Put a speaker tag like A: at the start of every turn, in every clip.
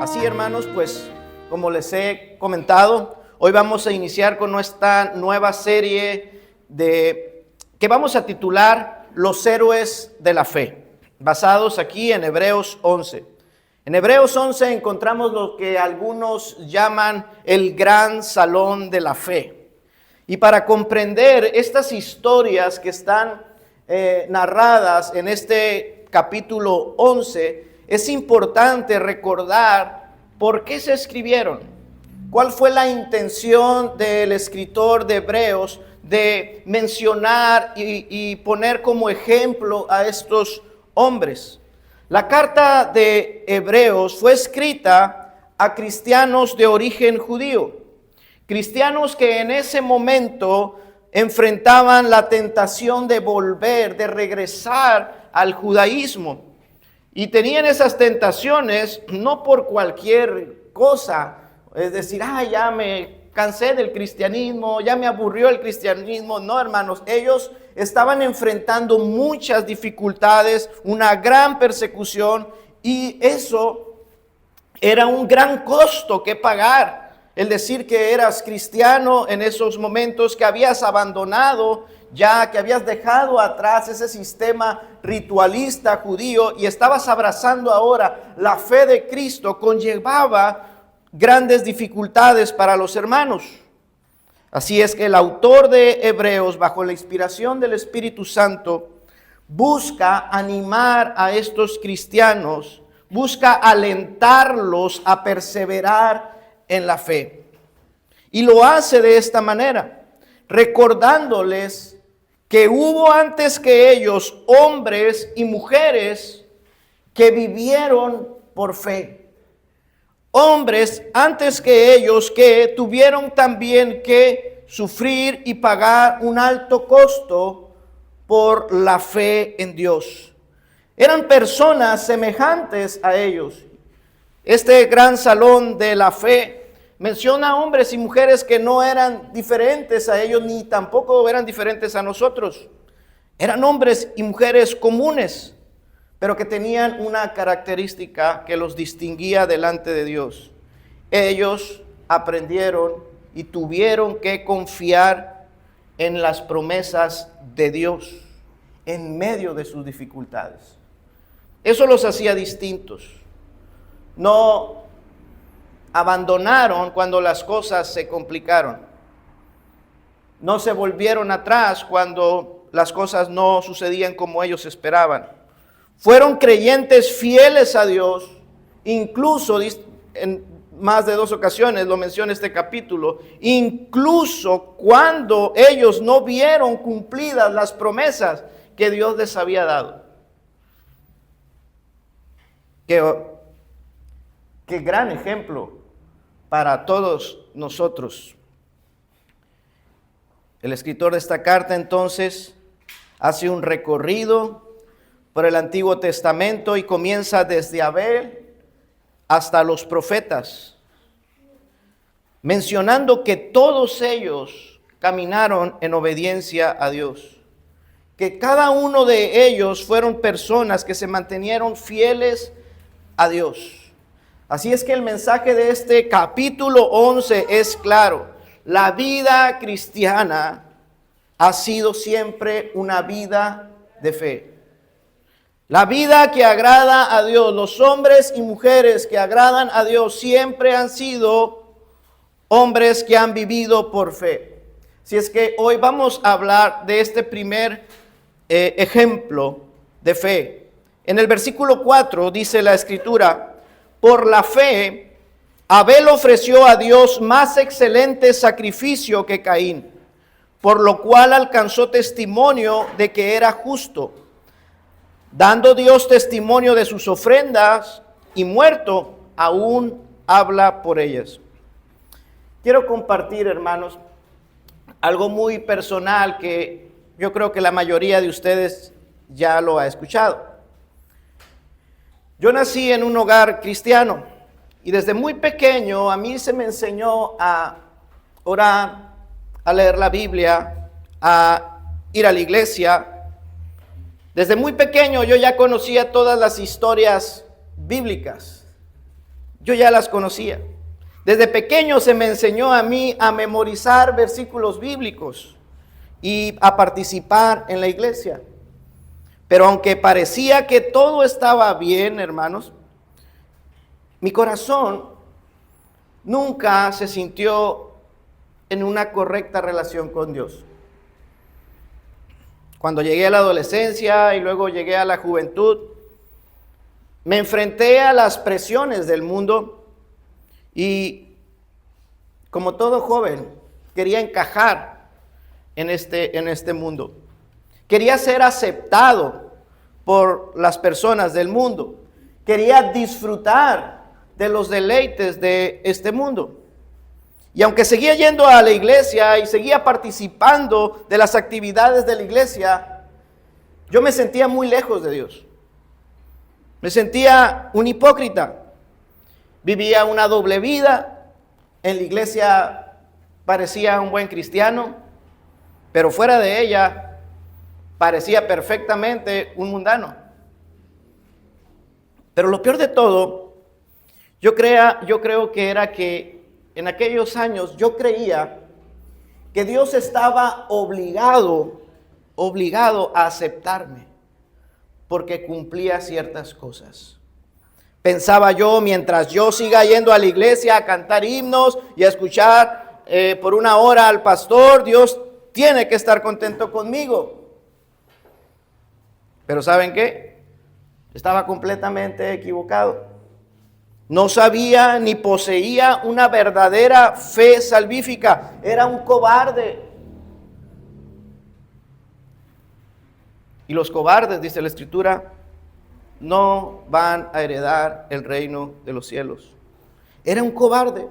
A: Así, hermanos, pues como les he comentado, hoy vamos a iniciar con nuestra nueva serie que vamos a titular Los héroes de la fe, basados aquí en Hebreos 11. En Hebreos 11 encontramos lo que algunos llaman el gran salón de la fe. Y para comprender estas historias que están narradas en este capítulo 11, es importante recordar por qué se escribieron. ¿Cuál fue la intención del escritor de Hebreos de mencionar y poner como ejemplo a estos hombres? La carta de Hebreos fue escrita a cristianos de origen judío. Cristianos que en ese momento enfrentaban la tentación de volver, de regresar al judaísmo. Y tenían esas tentaciones no por cualquier cosa, es decir, ya me cansé del cristianismo, ya me aburrió el cristianismo. No, hermanos, ellos estaban enfrentando muchas dificultades, una gran persecución, y eso era un gran costo que pagar. El decir que eras cristiano en esos momentos, que habías abandonado ya, que habías dejado atrás ese sistema ritualista judío y estabas abrazando ahora la fe de Cristo, conllevaba grandes dificultades para los hermanos. Así es que el autor de Hebreos, bajo la inspiración del Espíritu Santo, busca animar a estos cristianos, busca alentarlos a perseverar en la fe. Y lo hace de esta manera, recordándoles que hubo antes que ellos hombres y mujeres que vivieron por fe. Hombres antes que ellos que tuvieron también que sufrir y pagar un alto costo por la fe en Dios. Eran personas semejantes a ellos. Este gran salón de la fe menciona hombres y mujeres que no eran diferentes a ellos, ni tampoco eran diferentes a nosotros. Eran hombres y mujeres comunes, pero que tenían una característica que los distinguía delante de Dios. Ellos aprendieron y tuvieron que confiar en las promesas de Dios en medio de sus dificultades. Eso los hacía distintos. No abandonaron cuando las cosas se complicaron. No se volvieron atrás cuando las cosas no sucedían como ellos esperaban. Fueron creyentes fieles a Dios, incluso en más de 2 ocasiones lo menciona este capítulo, incluso cuando ellos no vieron cumplidas las promesas que Dios les había dado. Qué gran ejemplo para todos nosotros. El escritor de esta carta entonces hace un recorrido por el Antiguo Testamento y comienza desde Abel hasta los profetas, mencionando que todos ellos caminaron en obediencia a Dios, que cada uno de ellos fueron personas que se mantenieron fieles a Dios. Así es que el mensaje de este capítulo 11 es claro. La vida cristiana ha sido siempre una vida de fe. La vida que agrada a Dios, los hombres y mujeres que agradan a Dios siempre han sido hombres que han vivido por fe. Así es que hoy vamos a hablar de este primer ejemplo de fe. En el versículo 4 dice la Escritura: por la fe, Abel ofreció a Dios más excelente sacrificio que Caín, por lo cual alcanzó testimonio de que era justo, dando Dios testimonio de sus ofrendas, y muerto aún habla por ellas. Quiero compartir, hermanos, algo muy personal que yo creo que la mayoría de ustedes ya lo ha escuchado. Yo nací en un hogar cristiano y desde muy pequeño a mí se me enseñó a orar, a leer la Biblia, a ir a la iglesia. Desde muy pequeño yo ya conocía todas las historias bíblicas. yo ya las conocía. Desde pequeño se me enseñó a mí a memorizar versículos bíblicos y a participar en la iglesia. Pero aunque parecía que todo estaba bien, hermanos, mi corazón nunca se sintió en una correcta relación con Dios. Cuando llegué a la adolescencia y luego llegué a la juventud, me enfrenté a las presiones del mundo y, como todo joven, quería encajar en este mundo. Quería ser aceptado por las personas del mundo. Quería disfrutar de los deleites de este mundo. Y aunque seguía yendo a la iglesia y seguía participando de las actividades de la iglesia, yo me sentía muy lejos de Dios. Me sentía un hipócrita. Vivía una doble vida. En la iglesia parecía un buen cristiano, pero fuera de ella parecía perfectamente un mundano. Pero lo peor de todo, yo creo que era que en aquellos años yo creía que Dios estaba obligado a aceptarme porque cumplía ciertas cosas. Pensaba yo, mientras yo siga yendo a la iglesia a cantar himnos y a escuchar por una hora al pastor, Dios tiene que estar contento conmigo. Pero ¿saben qué? Estaba completamente equivocado. No sabía ni poseía una verdadera fe salvífica. Era un cobarde. Y los cobardes, dice la Escritura, no van a heredar el reino de los cielos. Era un cobarde.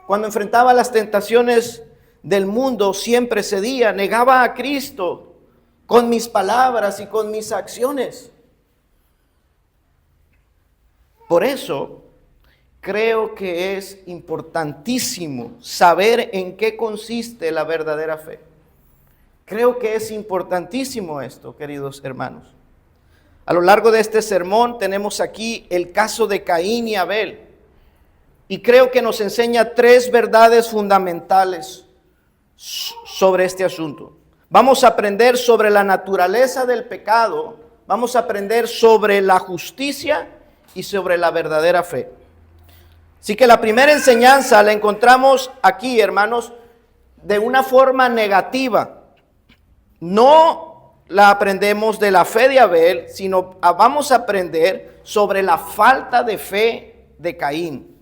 A: Cuando enfrentaba las tentaciones del mundo, siempre cedía, negaba a Cristo con mis palabras y con mis acciones. Por eso, creo que es importantísimo saber en qué consiste la verdadera fe. Creo que es importantísimo esto, queridos hermanos. A lo largo de este sermón tenemos aquí el caso de Caín y Abel. Y creo que nos enseña tres verdades fundamentales sobre este asunto. Vamos a aprender sobre la naturaleza del pecado, vamos a aprender sobre la justicia y sobre la verdadera fe. Así que la primera enseñanza la encontramos aquí, hermanos, de una forma negativa. No la aprendemos de la fe de Abel, sino vamos a aprender sobre la falta de fe de Caín.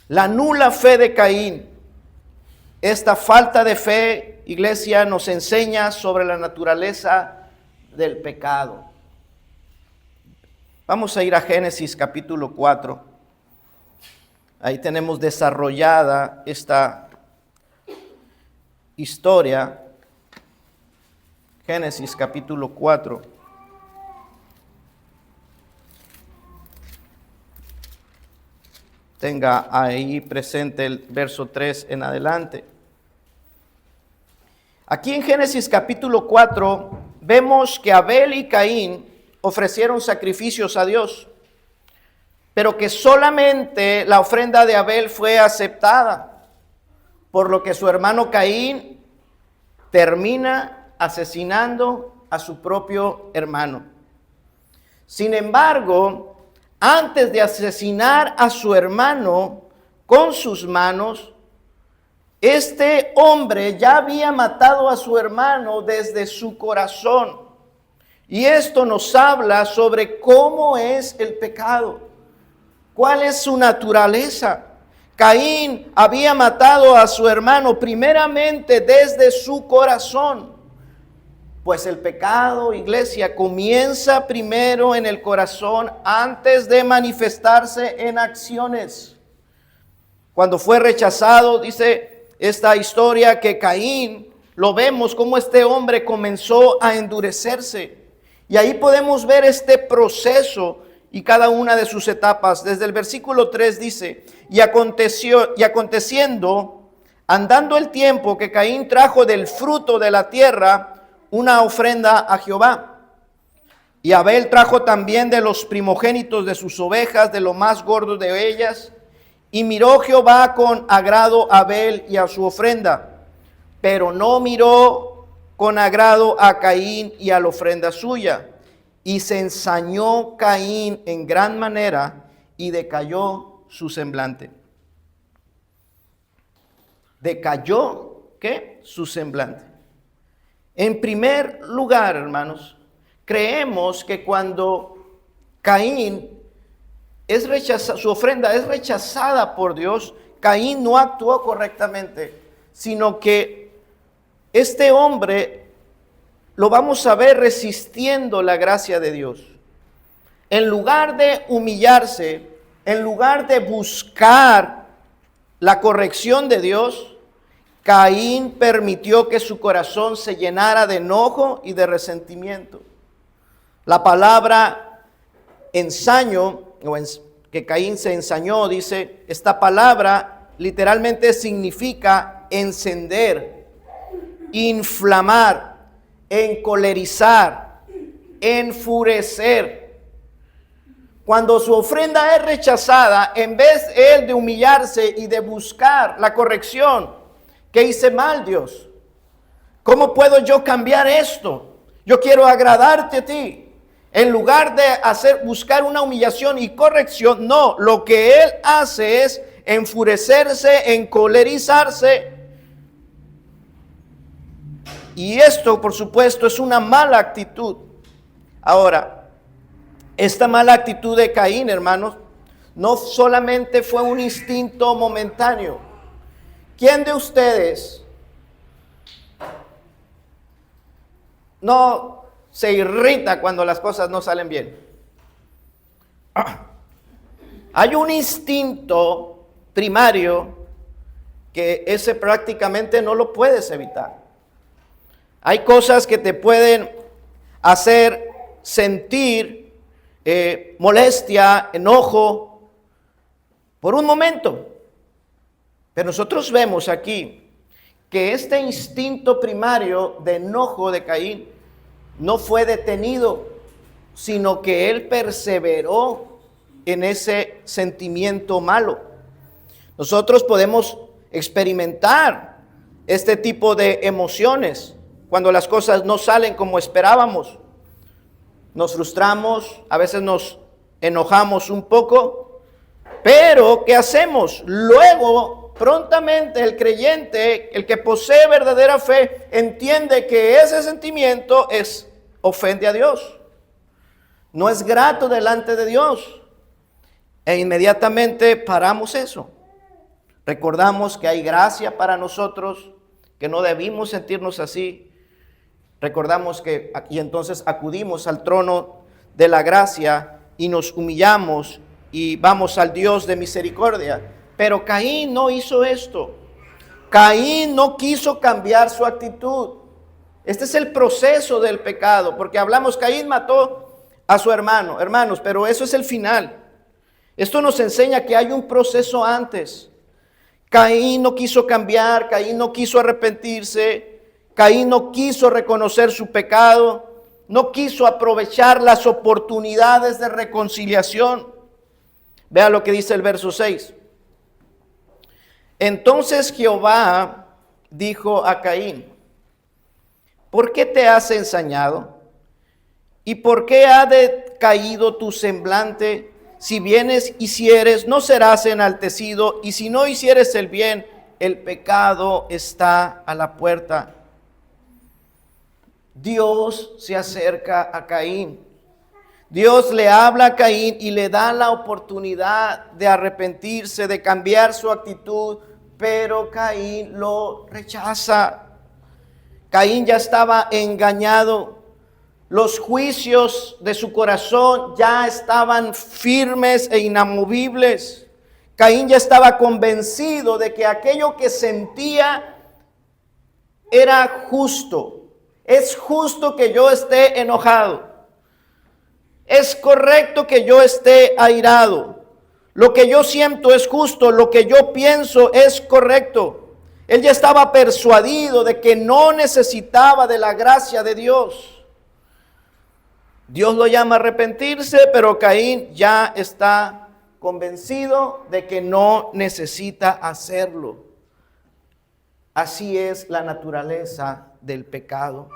A: La nula fe de Caín. Esta falta de fe, iglesia, nos enseña sobre la naturaleza del pecado. Vamos a ir a Génesis capítulo 4. Ahí tenemos desarrollada esta historia. Génesis capítulo 4. Tenga ahí presente el verso 3 en adelante. Aquí en Génesis capítulo 4 vemos que Abel y Caín ofrecieron sacrificios a Dios, pero que solamente la ofrenda de Abel fue aceptada, por lo que su hermano Caín termina asesinando a su propio hermano. Sin embargo, antes de asesinar a su hermano con sus manos, este hombre ya había matado a su hermano desde su corazón. Y esto nos habla sobre cómo es el pecado, cuál es su naturaleza. Caín había matado a su hermano primeramente desde su corazón. Pues el pecado, iglesia, comienza primero en el corazón antes de manifestarse en acciones. Cuando fue rechazado, dice esta historia que Caín, lo vemos como este hombre comenzó a endurecerse. Y ahí podemos ver este proceso y cada una de sus etapas. Desde el versículo 3 dice, y aconteciendo, andando el tiempo, que Caín trajo del fruto de la tierra una ofrenda a Jehová. Y Abel trajo también de los primogénitos de sus ovejas, de lo más gordo de ellas. Y miró Jehová con agrado a Abel y a su ofrenda, pero no miró con agrado a Caín y a la ofrenda suya. Y se ensañó Caín en gran manera y decayó su semblante. Decayó, ¿qué? Su semblante. En primer lugar, hermanos, creemos que cuando Caín es rechazada, su ofrenda es rechazada por Dios, Caín no actuó correctamente, sino que este hombre lo vamos a ver resistiendo la gracia de Dios. En lugar de humillarse, en lugar de buscar la corrección de Dios, Caín permitió que su corazón se llenara de enojo y de resentimiento. La palabra ensaño, que Caín se ensañó, dice, esta palabra literalmente significa encender, inflamar, encolerizar, enfurecer. Cuando su ofrenda es rechazada, en vez él de humillarse y de buscar la corrección, ¿qué hice mal, Dios? ¿Cómo puedo yo cambiar esto? Yo quiero agradarte a ti. En lugar de buscar una humillación y corrección, no, lo que él hace es enfurecerse, encolerizarse. Y esto, por supuesto, es una mala actitud. Ahora, esta mala actitud de Caín, hermanos, no solamente fue un instinto momentáneo. ¿Quién de ustedes no se irrita cuando las cosas no salen bien? Hay un instinto primario que ese prácticamente no lo puedes evitar. Hay cosas que te pueden hacer sentir molestia, enojo por un momento. Pero nosotros vemos aquí que este instinto primario de enojo de Caín no fue detenido, sino que él perseveró en ese sentimiento malo. Nosotros podemos experimentar este tipo de emociones cuando las cosas no salen como esperábamos. Nos frustramos, a veces nos enojamos un poco, pero ¿qué hacemos? Luego, prontamente el creyente, el que posee verdadera fe, entiende que ese sentimiento ofende a Dios. No es grato delante de Dios. E inmediatamente paramos eso. Recordamos que hay gracia para nosotros, que no debimos sentirnos así. Recordamos y entonces acudimos al trono de la gracia y nos humillamos y vamos al Dios de misericordia. Pero Caín no hizo esto. Caín no quiso cambiar su actitud. Este es el proceso del pecado, porque hablamos, Caín mató a su hermano, hermanos, pero eso es el final. Esto nos enseña que hay un proceso antes. Caín no quiso cambiar, Caín no quiso arrepentirse, Caín no quiso reconocer su pecado, no quiso aprovechar las oportunidades de reconciliación. Vea lo que dice el verso 6. Entonces Jehová dijo a Caín: ¿por qué te has ensañado? ¿Y por qué ha decaído tu semblante? Si vienes hicieres, no serás enaltecido, y si no hicieres el bien, el pecado está a la puerta. Dios se acerca a Caín. Dios le habla a Caín y le da la oportunidad de arrepentirse, de cambiar su actitud, pero Caín lo rechaza. Caín ya estaba engañado. Los juicios de su corazón ya estaban firmes e inamovibles. Caín ya estaba convencido de que aquello que sentía era justo. Es justo que yo esté enojado. Es correcto que yo esté airado. Lo que yo siento es justo, lo que yo pienso es correcto. Él ya estaba persuadido de que no necesitaba de la gracia de Dios. Dios lo llama a arrepentirse, pero Caín ya está convencido de que no necesita hacerlo. Así es la naturaleza del pecado.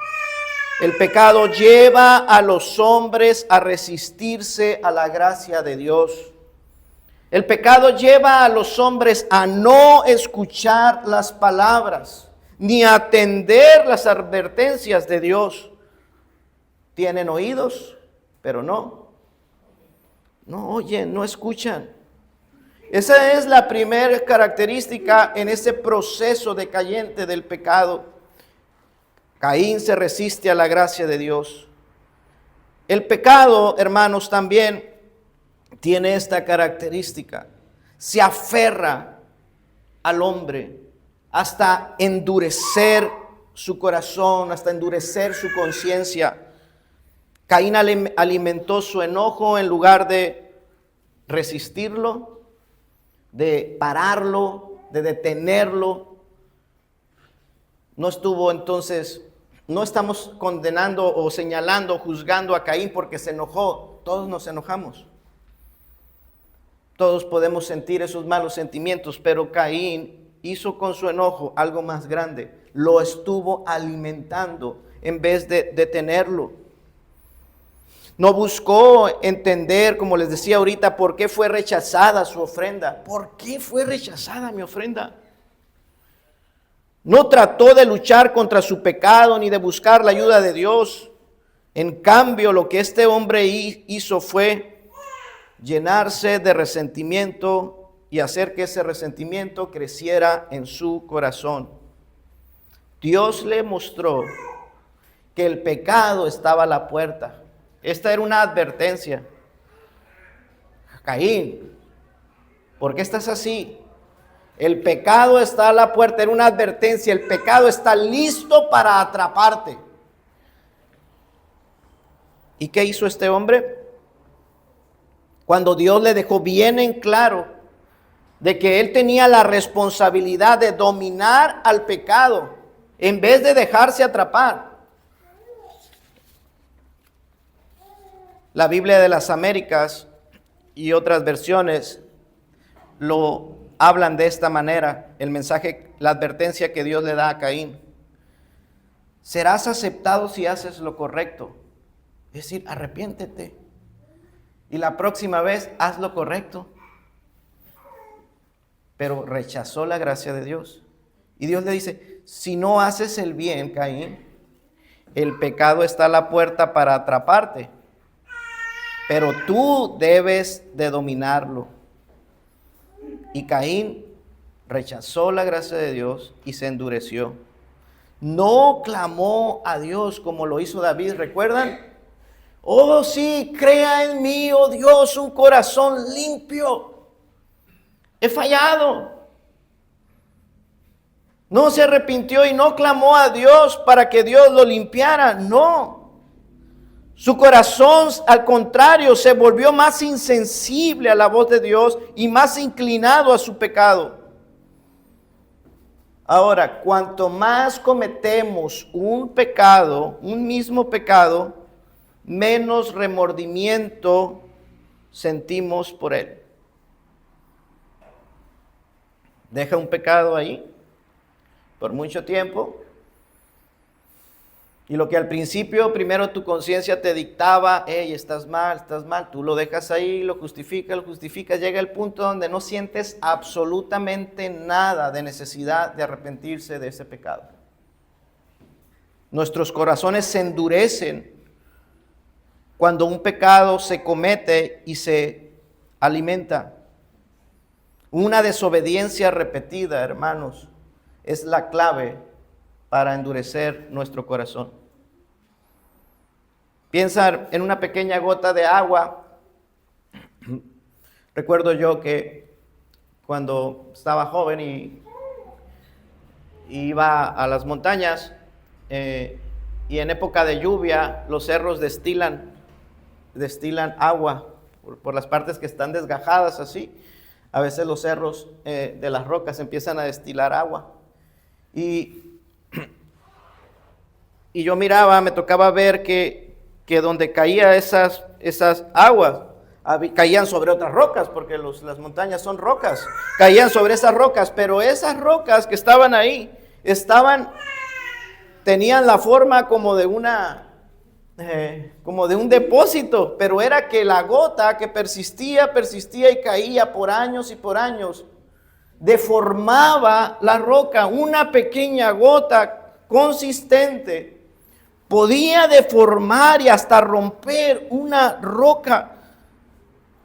A: El pecado lleva a los hombres a resistirse a la gracia de Dios. El pecado lleva a los hombres a no escuchar las palabras, ni atender las advertencias de Dios. Tienen oídos, pero no oyen, no escuchan. Esa es la primera característica en ese proceso decayente del pecado. Caín se resiste a la gracia de Dios. El pecado, hermanos, también tiene esta característica. Se aferra al hombre hasta endurecer su corazón, hasta endurecer su conciencia. Caín alimentó su enojo en lugar de resistirlo, de pararlo, de detenerlo. No estamos condenando o señalando o juzgando a Caín porque se enojó. Todos nos enojamos. Todos podemos sentir esos malos sentimientos, pero Caín hizo con su enojo algo más grande. Lo estuvo alimentando en vez de detenerlo. No buscó entender, como les decía ahorita, por qué fue rechazada su ofrenda. ¿Por qué fue rechazada mi ofrenda? No trató de luchar contra su pecado ni de buscar la ayuda de Dios. En cambio, lo que este hombre hizo fue llenarse de resentimiento y hacer que ese resentimiento creciera en su corazón. Dios le mostró que el pecado estaba a la puerta. Esta era una advertencia. Caín, ¿por qué estás así? El pecado está a la puerta, era una advertencia. El pecado está listo para atraparte. ¿Y qué hizo este hombre? Cuando Dios le dejó bien en claro de que él tenía la responsabilidad de dominar al pecado en vez de dejarse atrapar. La Biblia de las Américas y otras versiones lo hablan de esta manera, el mensaje, la advertencia que Dios le da a Caín. Serás aceptado si haces lo correcto. Es decir, arrepiéntete. Y la próxima vez haz lo correcto. Pero rechazó la gracia de Dios. Y Dios le dice, si no haces el bien, Caín, el pecado está a la puerta para atraparte. Pero tú debes de dominarlo. Y Caín rechazó la gracia de Dios y se endureció. No clamó a Dios como lo hizo David, ¿recuerdan? Oh sí, crea en mí, oh Dios, un corazón limpio. He fallado. No se arrepintió y no clamó a Dios para que Dios lo limpiara, no. Su corazón, al contrario, se volvió más insensible a la voz de Dios y más inclinado a su pecado. Ahora, cuanto más cometemos un pecado, un mismo pecado, menos remordimiento sentimos por él. Deja un pecado ahí por mucho tiempo. Y lo que al principio, primero tu conciencia te dictaba, hey, estás mal, tú lo dejas ahí, lo justificas, llega el punto donde no sientes absolutamente nada de necesidad de arrepentirse de ese pecado. Nuestros corazones se endurecen cuando un pecado se comete y se alimenta. Una desobediencia repetida, hermanos, es la clave para endurecer nuestro corazón. Piensa en una pequeña gota de agua. Recuerdo yo que cuando estaba joven y iba a las montañas y en época de lluvia los cerros destilan agua por las partes que están desgajadas así. A veces los cerros de las rocas empiezan a destilar agua. Y yo miraba, me tocaba ver que que donde caía esas aguas, caían sobre otras rocas, porque las montañas son rocas, caían sobre esas rocas, pero esas rocas que estaban ahí, tenían la forma como de un depósito, pero era que la gota que persistía y caía por años y por años, deformaba la roca. Una pequeña gota consistente podía deformar y hasta romper una roca.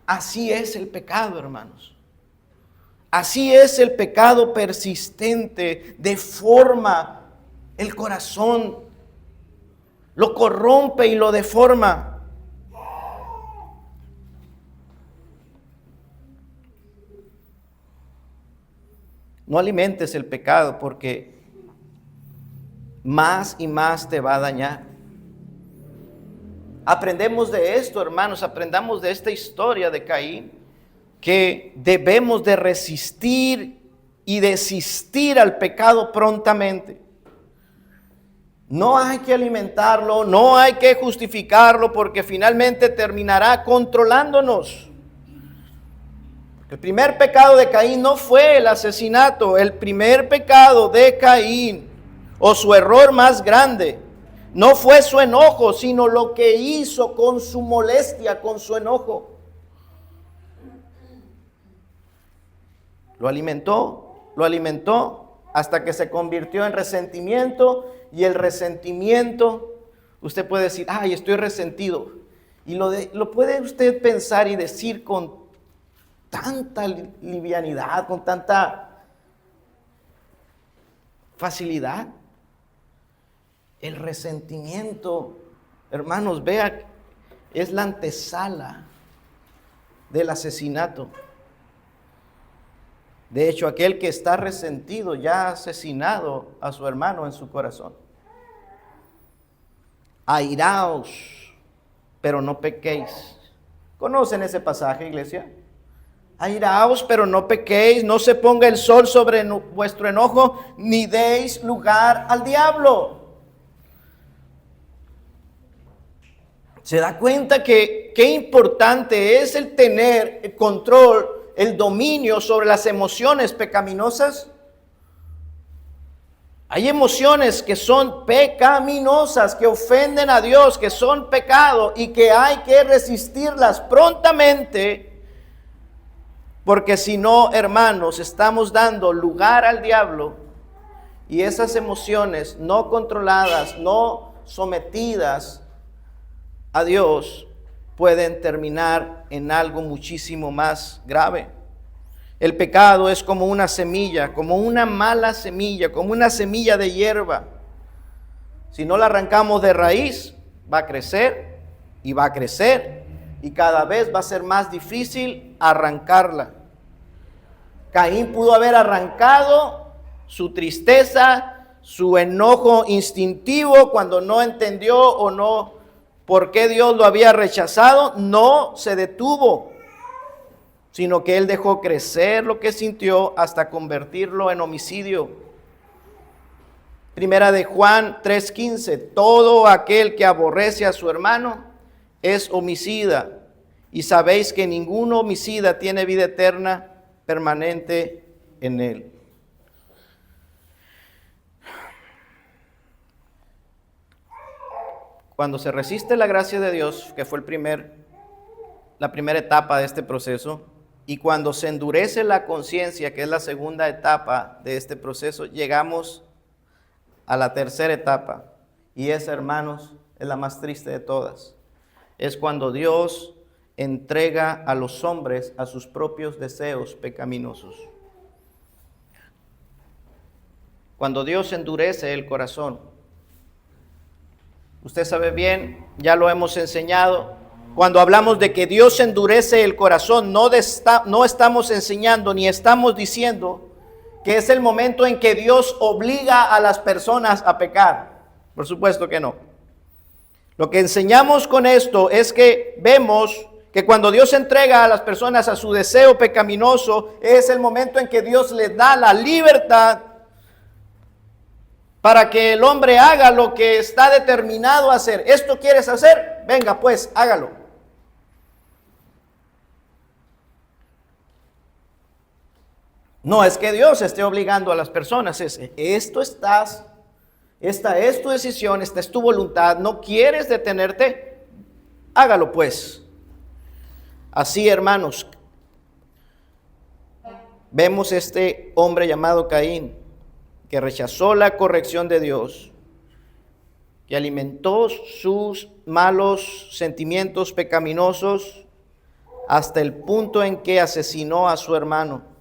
A: Así es el pecado, hermanos. Así es el pecado persistente, deforma el corazón, lo corrompe y lo deforma. No alimentes el pecado, porque más y más te va a dañar. Aprendemos de esto, hermanos, aprendamos de esta historia de Caín, que debemos de resistir y desistir al pecado prontamente. No hay que alimentarlo, no hay que justificarlo, porque finalmente terminará controlándonos. El primer pecado de Caín no fue el asesinato. El primer pecado de Caín, o su error más grande, no fue su enojo, sino lo que hizo con su molestia, con su enojo. Lo alimentó hasta que se convirtió en resentimiento. Y el resentimiento, usted puede decir, ay, estoy resentido. Y lo puede usted pensar y decir con tanta livianidad, con tanta facilidad. El resentimiento, hermanos, vea, es la antesala del asesinato. De hecho, aquel que está resentido ya ha asesinado a su hermano en su corazón. Airaos, pero no pequéis. ¿Conocen ese pasaje, iglesia? Airaos, pero no pequéis, no se ponga el sol sobre vuestro enojo, ni deis lugar al diablo. ¿Se da cuenta que qué importante es el tener el control, el dominio sobre las emociones pecaminosas? Hay emociones que son pecaminosas, que ofenden a Dios, que son pecado y que hay que resistirlas prontamente, porque si no, hermanos, estamos dando lugar al diablo, y esas emociones no controladas, no sometidas a Dios, pueden terminar en algo muchísimo más grave. El pecado es como una semilla, como una mala semilla, como una semilla de hierba. Si no la arrancamos de raíz, va a crecer y va a crecer, y cada vez va a ser más difícil arrancarla. Caín pudo haber arrancado su tristeza, su enojo instintivo cuando no entendió o no por qué Dios lo había rechazado. No se detuvo, sino que él dejó crecer lo que sintió hasta convertirlo en homicidio. Primera de Juan 3:15, todo aquel que aborrece a su hermano es homicida, y sabéis que ningún homicida tiene vida eterna permanente en él. Cuando se resiste la gracia de Dios, que fue la primera etapa de este proceso, y cuando se endurece la conciencia, que es la segunda etapa de este proceso, llegamos a la tercera etapa. Y esa, hermanos, es la más triste de todas. Es cuando Dios entrega a los hombres a sus propios deseos pecaminosos. Cuando Dios endurece el corazón. Usted sabe bien, ya lo hemos enseñado. Cuando hablamos de que Dios endurece el corazón, no estamos enseñando ni estamos diciendo que es el momento en que Dios obliga a las personas a pecar. Por supuesto que no. Lo que enseñamos con esto es que vemos que cuando Dios entrega a las personas a su deseo pecaminoso, es el momento en que Dios les da la libertad para que el hombre haga lo que está determinado a hacer. ¿Esto quieres hacer? Venga pues, hágalo. No es que Dios esté obligando a las personas, esta es tu decisión, esta es tu voluntad, no quieres detenerte, hágalo pues. Así, hermanos, vemos este hombre llamado Caín, que rechazó la corrección de Dios, que alimentó sus malos sentimientos pecaminosos hasta el punto en que asesinó a su hermano.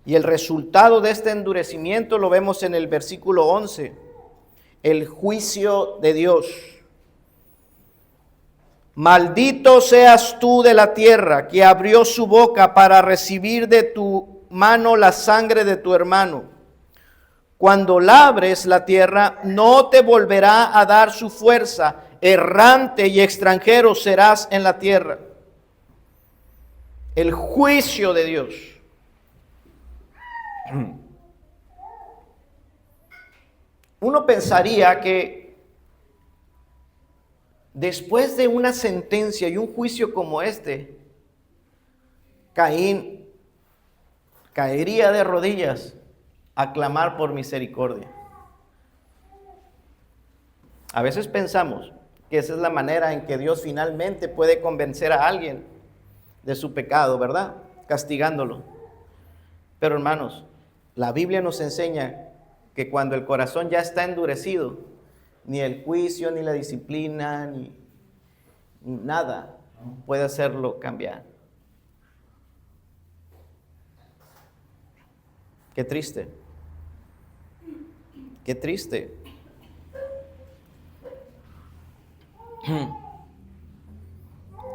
A: Y el resultado de este endurecimiento lo vemos en el versículo 11, el juicio de Dios. Maldito seas tú de la tierra, que abrió su boca para recibir de tu mano la sangre de tu hermano. Cuando labres la tierra, no te volverá a dar su fuerza. Errante y extranjero serás en la tierra. El juicio de Dios. Uno pensaría que después de una sentencia y un juicio como este, Caín caería de rodillas a clamar por misericordia. A veces pensamos que esa es la manera en que Dios finalmente puede convencer a alguien de su pecado, ¿verdad? Castigándolo. Pero hermanos, la Biblia nos enseña que cuando el corazón ya está endurecido, ni el juicio, ni la disciplina, ni nada puede hacerlo cambiar. Qué triste. Qué triste.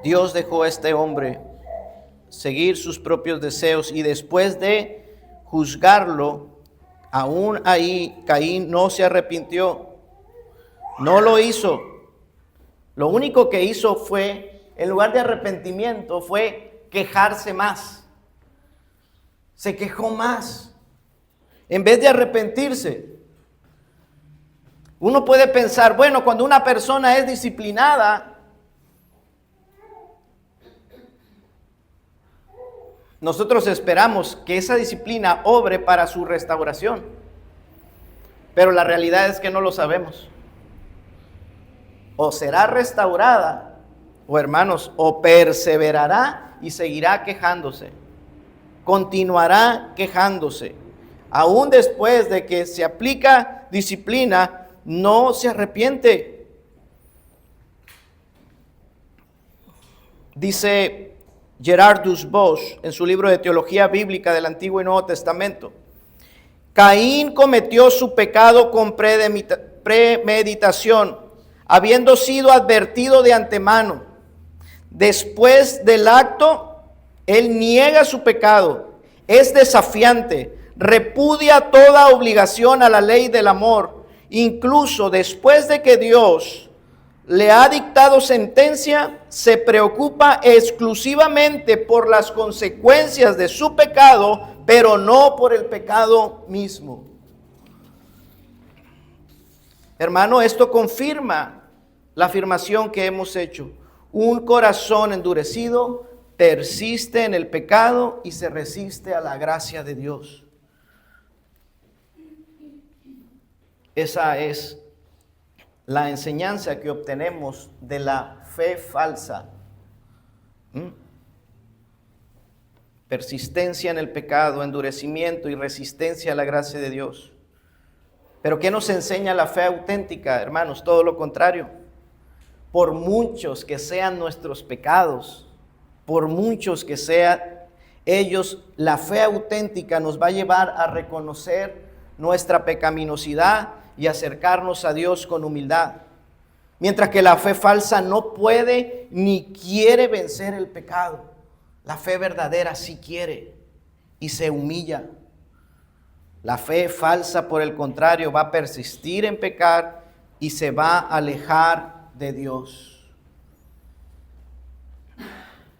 A: Dios dejó a este hombre seguir sus propios deseos y después de juzgarlo, aún ahí Caín no se arrepintió, no lo hizo. Lo único que hizo fue, en lugar de arrepentimiento, fue quejarse más. Se quejó más, en vez de arrepentirse. Uno puede pensar, bueno, cuando una persona es disciplinada, nosotros esperamos que esa disciplina obre para su restauración. Pero la realidad es que no lo sabemos. O será restaurada, o hermanos, o perseverará y seguirá quejándose. Continuará quejándose. Aún después de que se aplica disciplina, no se arrepiente. Dice Gerardus Bosch en su libro de Teología Bíblica del Antiguo y Nuevo Testamento: Caín cometió su pecado con premeditación, habiendo sido advertido de antemano. Después del acto, él niega su pecado, es desafiante, repudia toda obligación a la ley del amor. Incluso después de que Dios le ha dictado sentencia, se preocupa exclusivamente por las consecuencias de su pecado, pero no por el pecado mismo. Hermano, esto confirma la afirmación que hemos hecho. Un corazón endurecido persiste en el pecado y se resiste a la gracia de Dios. Esa es la enseñanza que obtenemos de la fe falsa. Persistencia en el pecado, endurecimiento y resistencia a la gracia de Dios. Pero ¿qué nos enseña la fe auténtica, hermanos? Todo lo contrario. Por muchos que sean nuestros pecados, por muchos que sean ellos, la fe auténtica nos va a llevar a reconocer nuestra pecaminosidad y acercarnos a Dios con humildad. Mientras que la fe falsa no puede ni quiere vencer el pecado. La fe verdadera sí quiere y se humilla. La fe falsa, por el contrario, va a persistir en pecar y se va a alejar de Dios.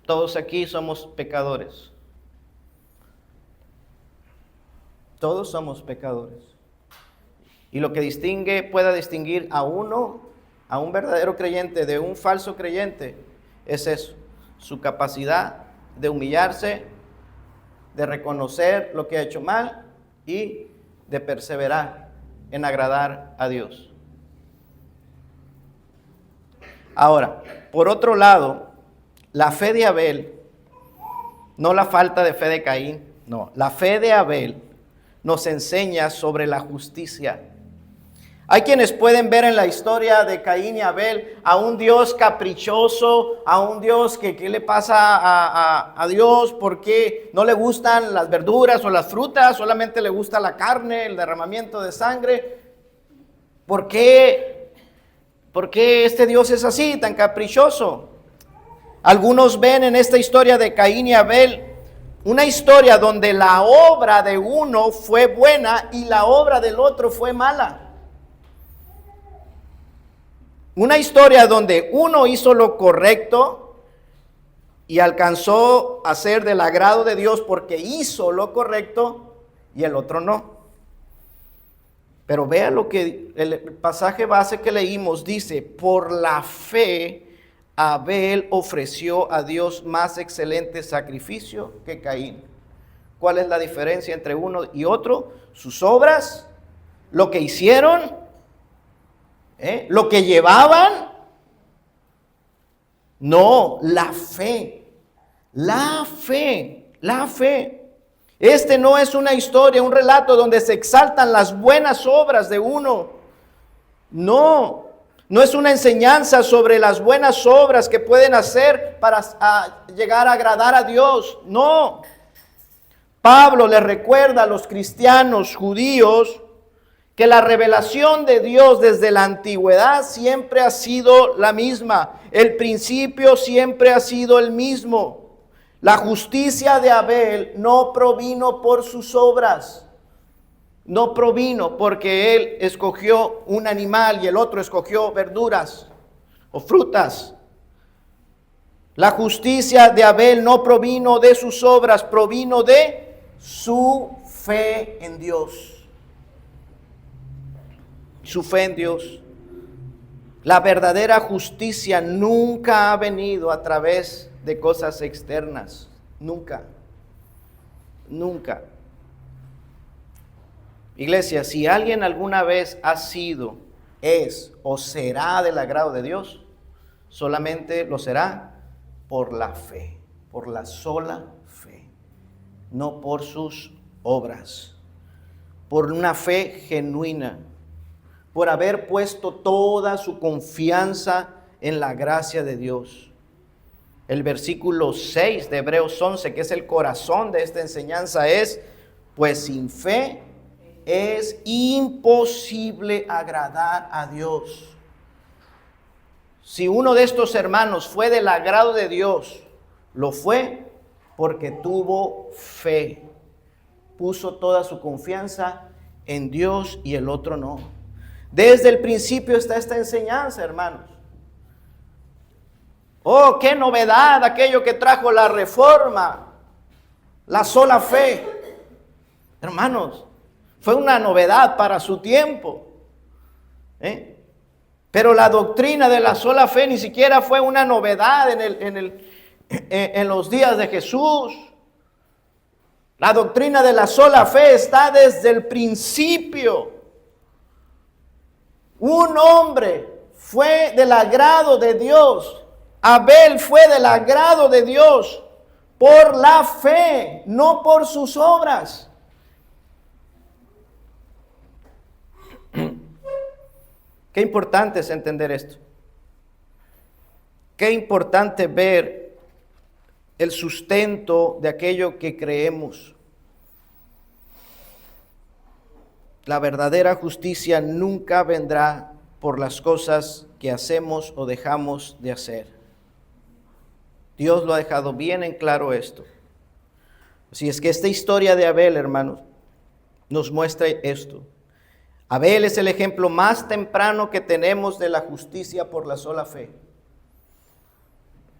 A: Todos aquí somos pecadores. Todos somos pecadores. Y lo que pueda distinguir a un verdadero creyente de un falso creyente, es eso, su capacidad de humillarse, de reconocer lo que ha hecho mal y de perseverar en agradar a Dios. Ahora, por otro lado, la fe de Abel, no la falta de fe de Caín, no, la fe de Abel nos enseña sobre la justicia. Hay quienes pueden ver en la historia de Caín y Abel a un Dios caprichoso, a un Dios que ¿qué le pasa a Dios? ¿Por qué no le gustan las verduras o las frutas? Solamente le gusta la carne, el derramamiento de sangre. ¿Por qué este Dios es así, tan caprichoso? Algunos ven en esta historia de Caín y Abel una historia donde la obra de uno fue buena y la obra del otro fue mala. Una historia donde uno hizo lo correcto y alcanzó a ser del agrado de Dios porque hizo lo correcto y el otro no. Pero vea lo que el pasaje base que leímos dice: por la fe Abel ofreció a Dios más excelente sacrificio que Caín. ¿Cuál es la diferencia entre uno y otro? Sus obras, lo que hicieron, lo que llevaban. No, la fe. Este no es una historia, un relato donde se exaltan las buenas obras de uno. No es una enseñanza sobre las buenas obras que pueden hacer para llegar a agradar a Dios. No. Pablo le recuerda a los cristianos judíos que la revelación de Dios desde la antigüedad siempre ha sido la misma. El principio siempre ha sido el mismo. La justicia de Abel no provino por sus obras. No provino porque él escogió un animal y el otro escogió verduras o frutas. La justicia de Abel no provino de sus obras, provino de su fe en Dios. Su fe en Dios. La verdadera justicia nunca ha venido a través de cosas externas. Nunca. Iglesia, si alguien alguna vez ha sido, es o será del agrado de Dios, solamente lo será por la fe, por la sola fe, no por sus obras, por una fe genuina, por haber puesto toda su confianza en la gracia de Dios. El versículo 6 de Hebreos 11, que es el corazón de esta enseñanza, es: pues sin fe es imposible agradar a Dios. Si uno de estos hermanos fue del agrado de Dios, lo fue porque tuvo fe, puso toda su confianza en Dios y el otro no. Desde el principio está esta enseñanza, hermanos. Oh, qué novedad aquello que trajo la reforma, la sola fe. Hermanos, fue una novedad para su tiempo. Pero la doctrina de la sola fe ni siquiera fue una novedad en los días de Jesús. La doctrina de la sola fe está desde el principio. Un hombre fue del agrado de Dios. Abel fue del agrado de Dios por la fe, no por sus obras. Qué importante es entender esto. Qué importante ver el sustento de aquello que creemos. La verdadera justicia nunca vendrá por las cosas que hacemos o dejamos de hacer. Dios lo ha dejado bien en claro esto. Así es que esta historia de Abel, hermanos, nos muestra esto. Abel es el ejemplo más temprano que tenemos de la justicia por la sola fe.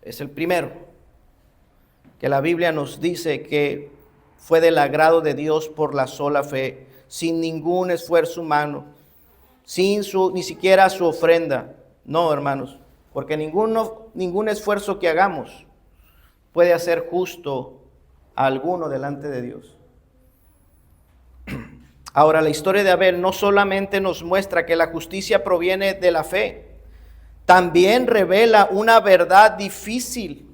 A: Es el primero que la Biblia nos dice que fue del agrado de Dios por la sola fe, sin ningún esfuerzo humano, sin ni siquiera su ofrenda. No, hermanos, porque ningún esfuerzo que hagamos puede hacer justo a alguno delante de Dios. Ahora, la historia de Abel no solamente nos muestra que la justicia proviene de la fe, también revela una verdad difícil.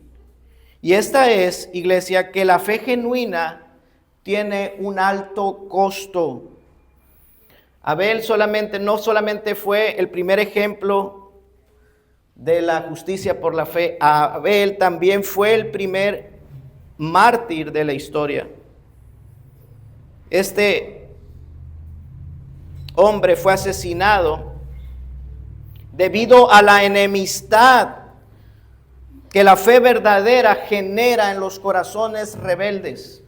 A: Y esta es, iglesia, que la fe genuina tiene un alto costo. Abel no solamente fue el primer ejemplo de la justicia por la fe, Abel también fue el primer mártir de la historia. Este hombre fue asesinado debido a la enemistad que la fe verdadera genera en los corazones rebeldes.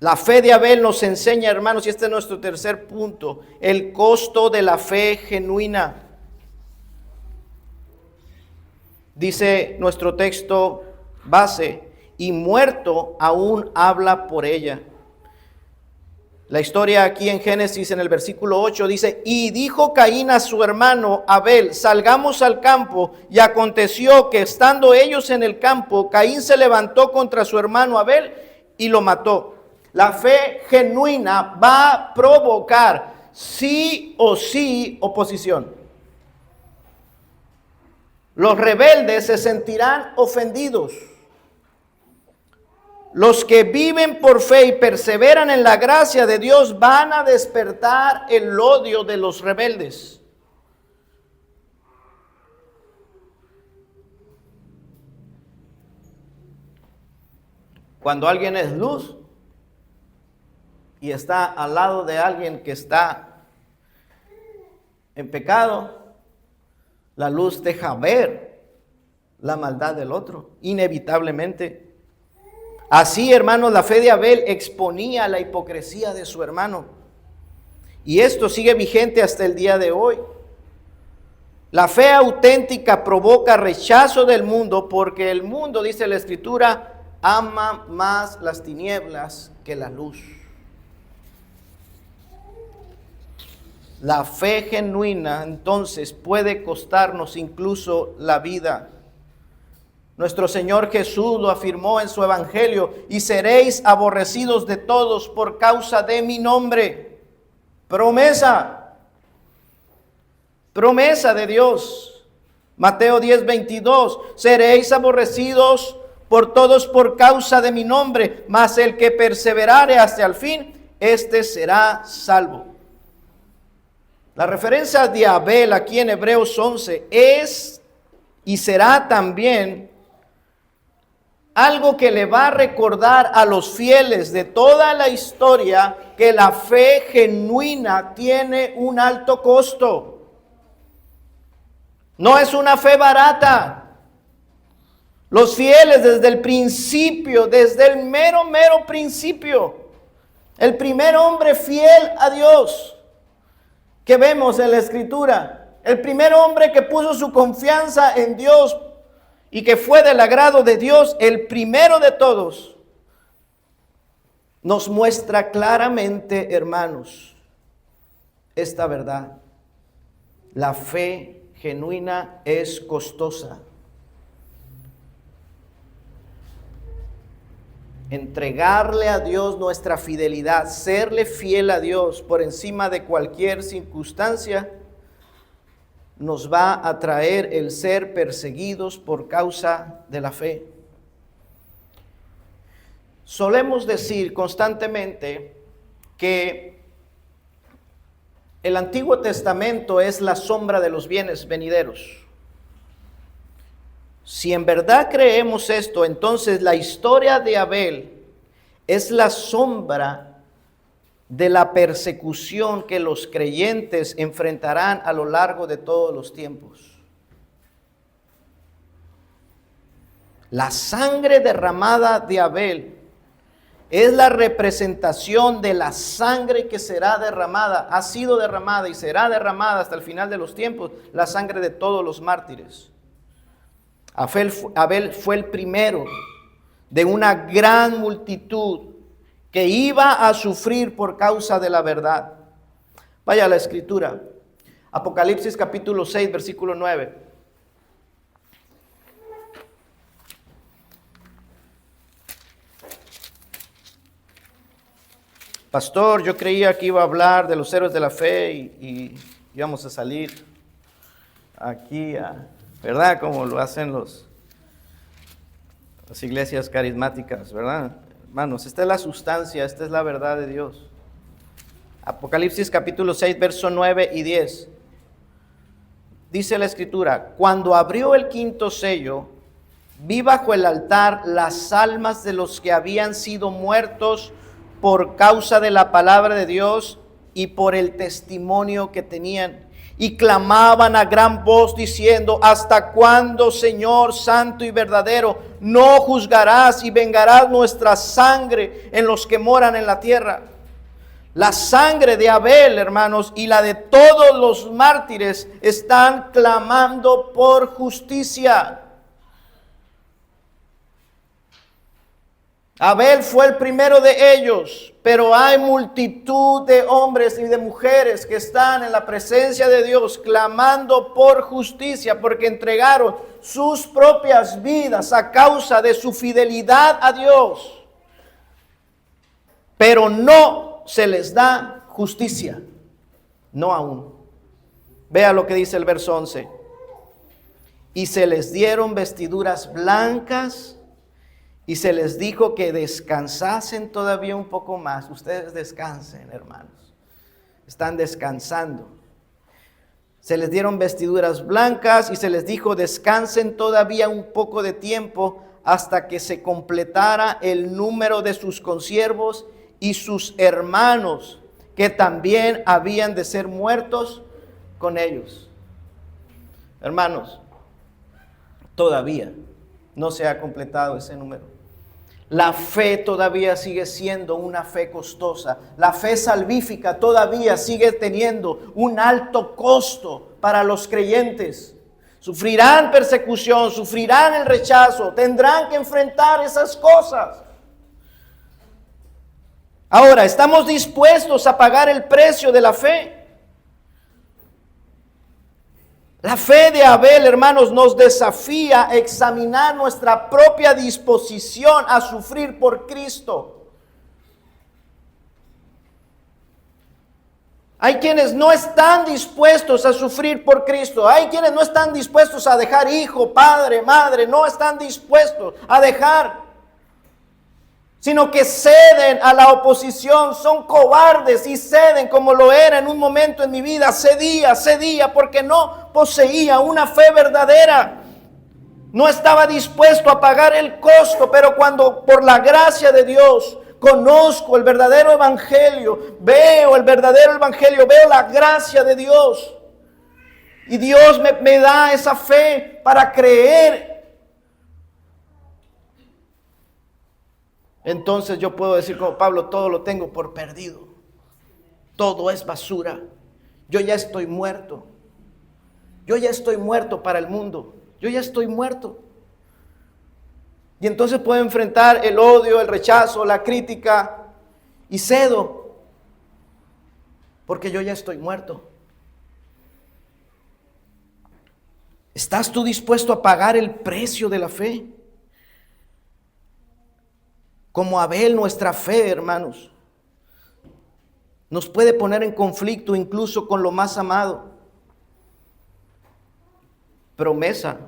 A: La fe de Abel nos enseña, hermanos, y este es nuestro tercer punto, el costo de la fe genuina. Dice nuestro texto base, y muerto aún habla por ella. La historia aquí en Génesis, en el versículo 8, dice, y dijo Caín a su hermano Abel, salgamos al campo. Y aconteció que estando ellos en el campo, Caín se levantó contra su hermano Abel y lo mató. La fe genuina va a provocar sí o sí oposición. Los rebeldes se sentirán ofendidos. Los que viven por fe y perseveran en la gracia de Dios van a despertar el odio de los rebeldes. Cuando alguien es luz y está al lado de alguien que está en pecado, la luz deja ver la maldad del otro, inevitablemente. Así, hermanos, la fe de Abel exponía la hipocresía de su hermano. Y esto sigue vigente hasta el día de hoy. La fe auténtica provoca rechazo del mundo porque el mundo, dice la Escritura, ama más las tinieblas que la luz. La fe genuina, entonces, puede costarnos incluso la vida. Nuestro Señor Jesús lo afirmó en su evangelio, y seréis aborrecidos de todos por causa de mi nombre. Promesa de Dios. Mateo 10:22, seréis aborrecidos por todos por causa de mi nombre, mas el que perseverare hasta el fin, éste será salvo. La referencia de Abel aquí en Hebreos 11 es y será también algo que le va a recordar a los fieles de toda la historia que la fe genuina tiene un alto costo. No es una fe barata. Los fieles desde el principio, desde el mero principio, el primer hombre fiel a Dios que vemos en la Escritura, el primer hombre que puso su confianza en Dios y que fue del agrado de Dios, el primero de todos, nos muestra claramente, hermanos, esta verdad. La fe genuina es costosa. Entregarle a Dios nuestra fidelidad, serle fiel a Dios por encima de cualquier circunstancia, nos va a traer el ser perseguidos por causa de la fe. Solemos decir constantemente que el Antiguo Testamento es la sombra de los bienes venideros. Si en verdad creemos esto, entonces la historia de Abel es la sombra de la persecución que los creyentes enfrentarán a lo largo de todos los tiempos. La sangre derramada de Abel es la representación de la sangre que será derramada, ha sido derramada y será derramada hasta el final de los tiempos, la sangre de todos los mártires. Abel fue el primero de una gran multitud que iba a sufrir por causa de la verdad. Vaya a la escritura. Apocalipsis capítulo 6, versículo 9. Pastor, yo creía que iba a hablar de los héroes de la fe y íbamos a salir aquí, ¿verdad? Como lo hacen las iglesias carismáticas, ¿verdad? Hermanos, esta es la sustancia, esta es la verdad de Dios. Apocalipsis capítulo 6, verso 9 y 10. Dice la escritura: cuando abrió el quinto sello, vi bajo el altar las almas de los que habían sido muertos por causa de la palabra de Dios y por el testimonio que tenían. Y clamaban a gran voz diciendo: ¿hasta cuándo, Señor santo y verdadero, no juzgarás y vengarás nuestra sangre en los que moran en la tierra? La sangre de Abel, hermanos, y la de todos los mártires están clamando por justicia. Abel fue el primero de ellos, pero hay multitud de hombres y de mujeres que están en la presencia de Dios clamando por justicia, porque entregaron sus propias vidas a causa de su fidelidad a Dios. Pero no se les da justicia, no aún. Vea lo que dice el verso 11. Y se les dieron vestiduras blancas, y se les dijo que descansasen todavía un poco más. Ustedes descansen, hermanos. Están descansando. Se les dieron vestiduras blancas y se les dijo: descansen todavía un poco de tiempo hasta que se completara el número de sus consiervos y sus hermanos, que también habían de ser muertos con ellos. Hermanos, todavía no se ha completado ese número. La fe todavía sigue siendo una fe costosa. La fe salvífica todavía sigue teniendo un alto costo para los creyentes. Sufrirán persecución, sufrirán el rechazo, tendrán que enfrentar esas cosas. Ahora, ¿estamos dispuestos a pagar el precio de la fe? La fe de Abel, hermanos, nos desafía a examinar nuestra propia disposición a sufrir por Cristo. Hay quienes no están dispuestos a sufrir por Cristo. Hay quienes no están dispuestos a dejar hijo, padre, madre. No están dispuestos a dejar, sino que ceden a la oposición, son cobardes y ceden, como lo era en un momento en mi vida. Cedía porque no poseía una fe verdadera. No estaba dispuesto a pagar el costo, pero cuando por la gracia de Dios conozco el verdadero evangelio, veo el verdadero evangelio, veo la gracia de Dios, y Dios me da esa fe para creer. Entonces yo puedo decir como Pablo: todo lo tengo por perdido. Todo es basura. Yo ya estoy muerto. Yo ya estoy muerto para el mundo. Yo ya estoy muerto. Y entonces puedo enfrentar el odio, el rechazo, la crítica, y cedo, porque yo ya estoy muerto. ¿Estás tú dispuesto a pagar el precio de la fe? Como Abel, nuestra fe, hermanos, nos puede poner en conflicto incluso con lo más amado. Promesa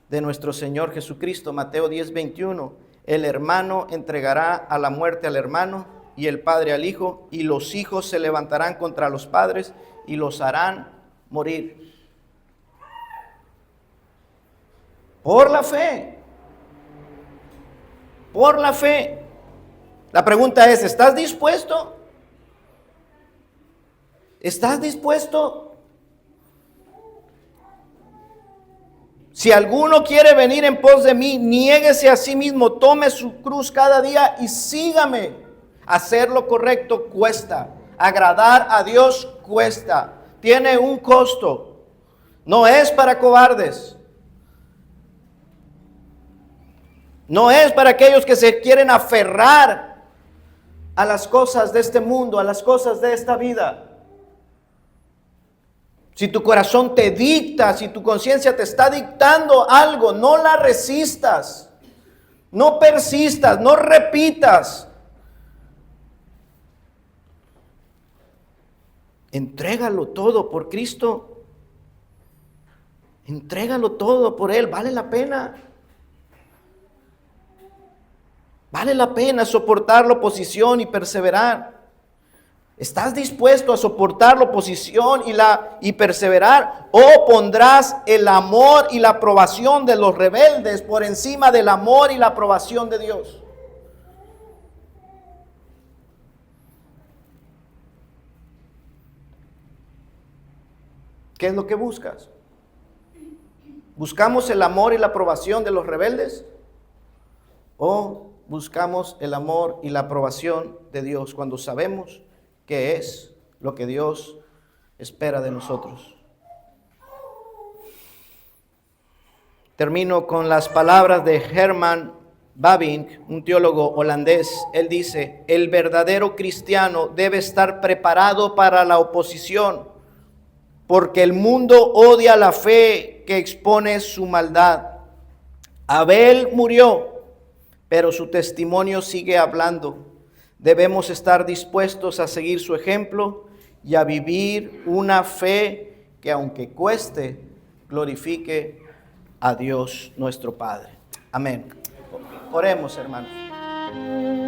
A: de nuestro Señor Jesucristo, Mateo 10:21. El hermano entregará a la muerte al hermano y el padre al hijo, y los hijos se levantarán contra los padres y los harán morir. Por la fe. Por la fe. La pregunta es: ¿estás dispuesto? ¿Estás dispuesto? Si alguno quiere venir en pos de mí, niéguese a sí mismo, tome su cruz cada día y sígame. Hacer lo correcto cuesta. Agradar a Dios cuesta. Tiene un costo. No es para cobardes. No es para aquellos que se quieren aferrar a las cosas de este mundo, a las cosas de esta vida. Si tu corazón te dicta, si tu conciencia te está dictando algo, no la resistas, no persistas, no repitas. Entrégalo todo por Cristo. Entrégalo todo por Él, vale la pena. Vale la pena soportar la oposición y perseverar. ¿Estás dispuesto a soportar la oposición y perseverar? ¿O pondrás el amor y la aprobación de los rebeldes por encima del amor y la aprobación de Dios? ¿Qué es lo que buscas? ¿Buscamos el amor y la aprobación de los rebeldes? ¿O buscamos el amor y la aprobación de Dios cuando sabemos qué es lo que Dios espera de nosotros? Termino con las palabras de Herman Bavinck, un teólogo holandés. Él dice: el verdadero cristiano debe estar preparado para la oposición, porque el mundo odia la fe que expone su maldad. Abel murió, pero su testimonio sigue hablando. Debemos estar dispuestos a seguir su ejemplo y a vivir una fe que, aunque cueste, glorifique a Dios nuestro Padre. Amén. Oremos, hermanos.